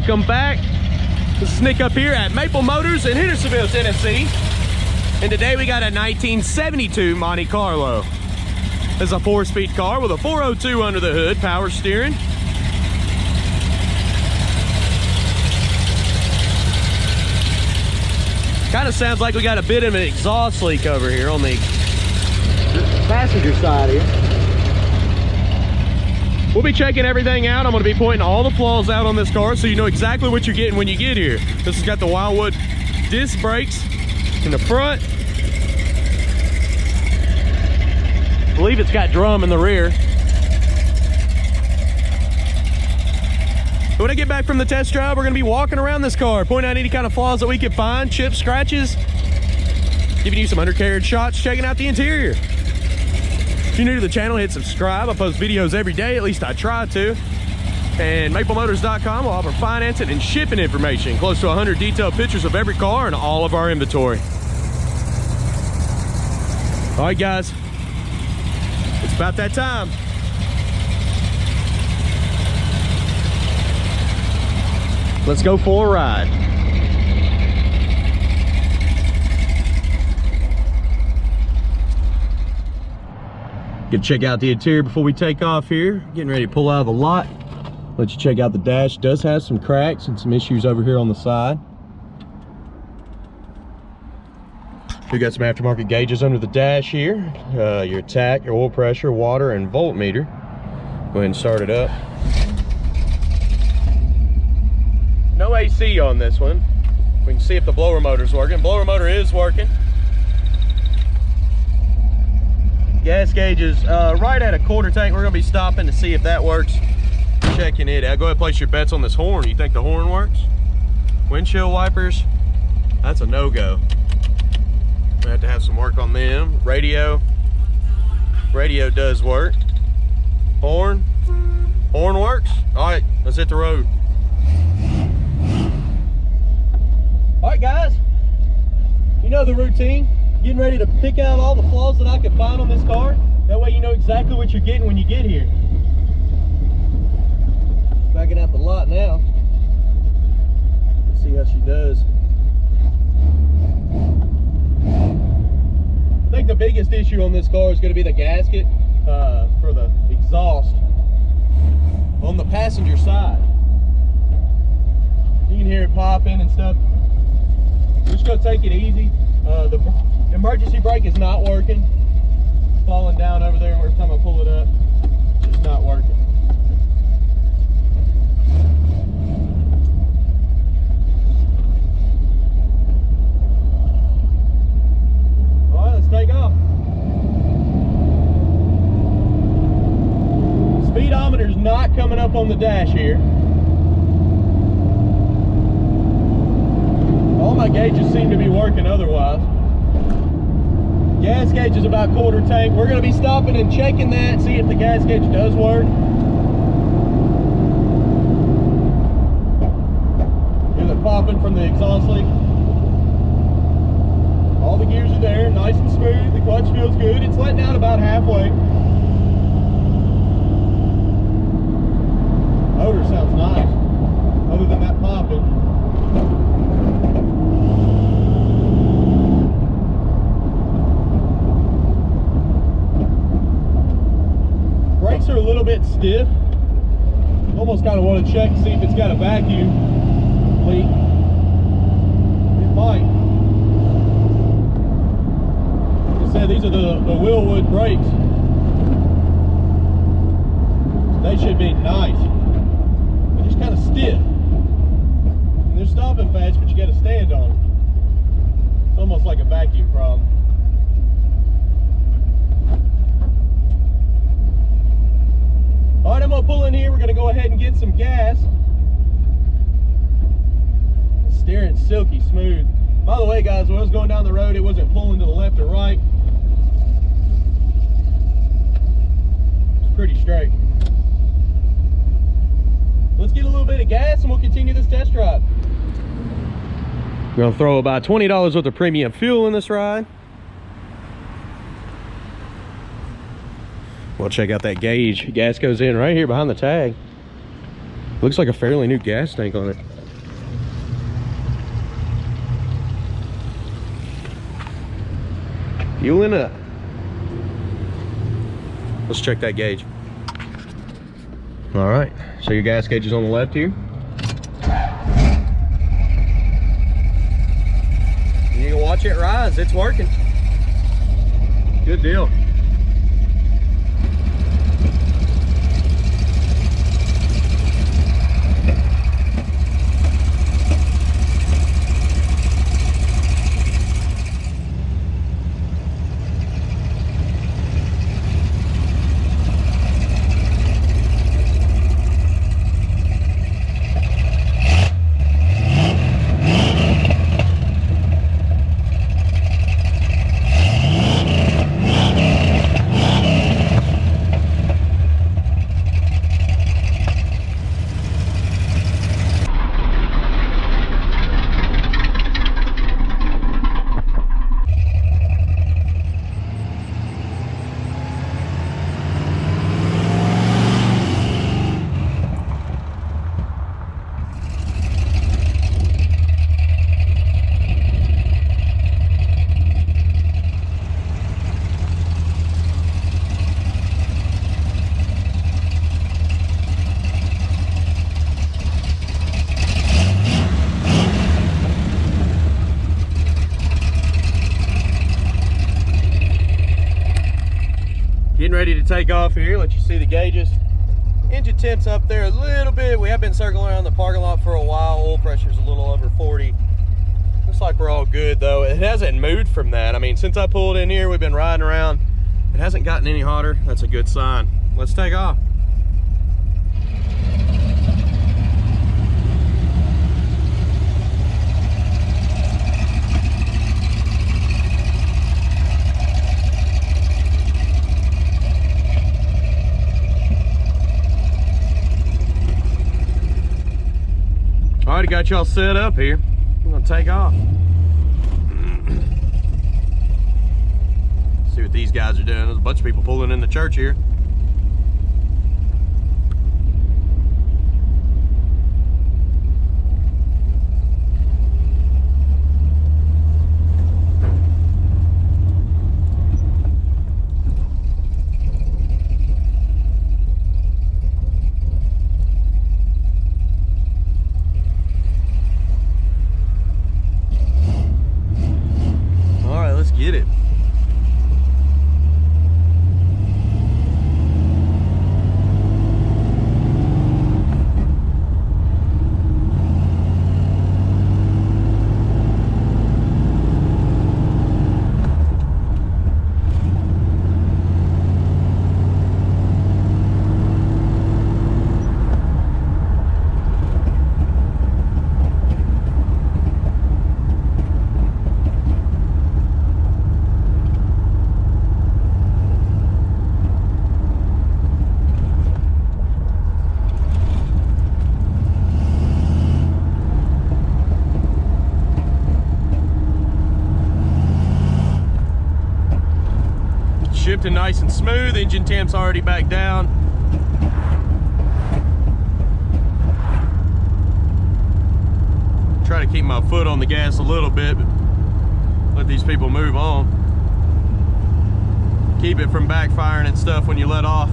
Welcome back. This is Nick up here at Maple Motors in Hendersonville, Tennessee. And today we got a 1972 Monte Carlo. This is a 4-speed car with a 402 under the hood, power steering. Kind of sounds like we got a bit of an exhaust leak over here on the passenger side here. We'll be checking everything out. I'm going to be pointing all the flaws out on this car so you know exactly what you're getting when you get here. This has got the Wilwood disc brakes in the front. I believe it's got drum in the rear. When I get back from the test drive, we're going to be walking around this car, pointing out any kind of flaws that we can find, chips, scratches, giving you some undercarriage shots, checking out the interior. If you're new to the channel, hit subscribe. I post videos every day, at least I try to. And MapleMotors.com will offer financing and shipping information, close to 100 detailed pictures of every car and all of our inventory. All right, guys, it's about that time. Let's go for a ride. Gonna check out the interior before we take off here. Getting ready to pull out of the lot. Let you check out the dash. It does have some cracks and some issues over here on the side. We got some aftermarket gauges under the dash here. Your tach, your oil pressure, water, and voltmeter. Go ahead and start it up. No AC on this one. We can see if the blower motor's working. Blower motor is working. Gas gauge is right at a quarter tank. We're gonna be stopping to see if that works. Checking it out. Go ahead and place your bets on this horn. You think the horn works? Windshield wipers, that's a no-go. We have to have some work on them. Radio does work. Horn works. All right, let's hit the road. All right, guys, you know the routine. Getting ready to pick out all the flaws that I can find on this car. That way you know exactly what you're getting when you get here. Backing out the lot now. Let's see how she does. I think the biggest issue on this car is going to be the gasket for the exhaust on the passenger side. You can hear it popping and stuff. We're just going to take it easy. The emergency brake is not working. It's falling down over there every time I pull it up. It's just not working. All right, let's take off. Speedometer's not coming up on the dash here. All my gauges seem to be working otherwise. Gas gauge is about quarter tank. We're going to be stopping and checking that, see if the gas gauge does work. Here's it popping from the exhaust leak. All the gears are there, nice and smooth. The clutch feels good. It's letting out about halfway. Motor sounds nice, other than that popping. Brakes are a little bit stiff. Almost kind of want to check to see if it's got a vacuum leak. It might. Like I said, these are the Wilwood brakes. They should be nice. They're just kind of stiff. And they're stopping fast, but you got to stand on them. It's almost like a vacuum problem. All right, I'm gonna pull in here. We're gonna go ahead and get some gas. The steering's silky smooth. By the way, guys, when I was going down the road, it wasn't pulling to the left or right. It's pretty straight. Let's get a little bit of gas and we'll continue this test drive. We're gonna throw about $20 worth of premium fuel in this ride. We'll check out that gauge. Gas goes in right here behind the tag. Looks like a fairly new gas tank on it. Fueling up. Let's check that gauge. All right, so your gas gauge is on the left here. You can watch it rise, it's working. Good deal. Getting ready to take off here. Let you see the gauges. Engine temp's up there a little bit. We have been circling around the parking lot for a while. Oil pressure's a little over 40. Looks like we're all good though. It hasn't moved from that. I mean, since I pulled in here, we've been riding around. It hasn't gotten any hotter. That's a good sign. Let's take off. Alright, got y'all set up here. We're gonna take off. See what these guys are doing. There's a bunch of people pulling in the church here. Get it. Shifting nice and smooth. Engine temp's already back down. Try to keep my foot on the gas a little bit, but let these people move on. Keep it from backfiring and stuff when you let off.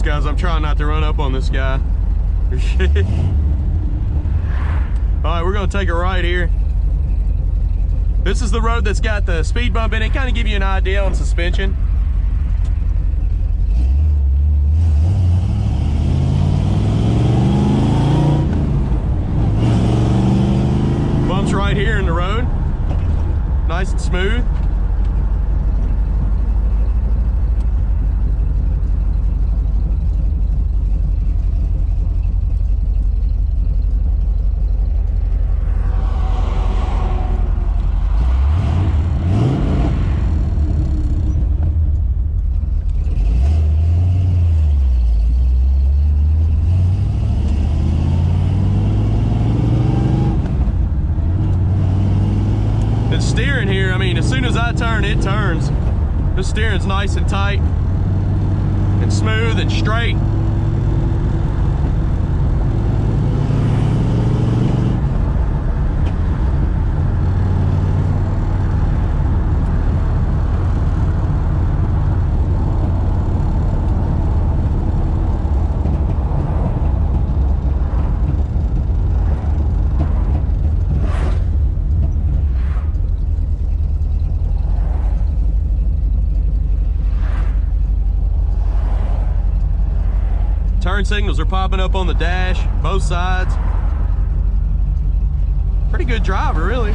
Guys, I'm trying not to run up on this guy. Alright, we're gonna take a right here. This is the road that's got the speed bump in it. Kind of give you an idea on suspension. Bumps right here in the road. Nice and smooth. steering here, I mean, as soon as I turn, it turns. The steering's nice and tight and smooth and straight. Turn signals are popping up on the dash, both sides. Pretty good driver, really.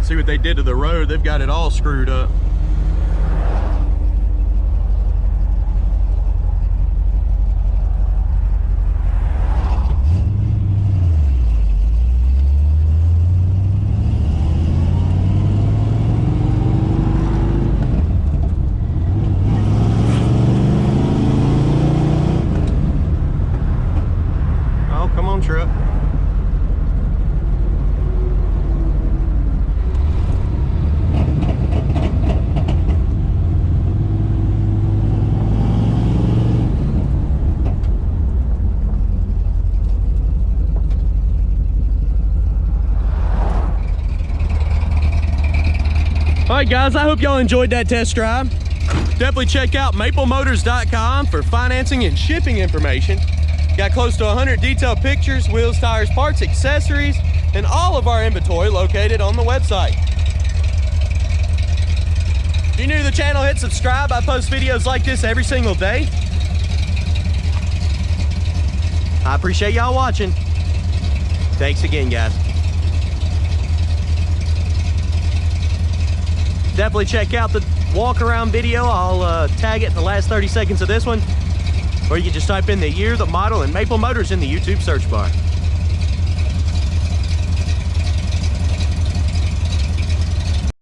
See what they did to the road. They've got it all screwed up. Truck. All right, guys, I hope y'all enjoyed that test drive. Definitely check out maplemotors.com for financing and shipping information. Got close to 100 detailed pictures, wheels, tires, parts, accessories, and all of our inventory located on the website. If you're new to the channel, hit subscribe. I post videos like this every single day. I appreciate y'all watching. Thanks again, guys. Definitely check out the walk around video. I'll tag it in the last 30 seconds of this one. Or you can just type in the year, the model, and Maple Motors in the YouTube search bar.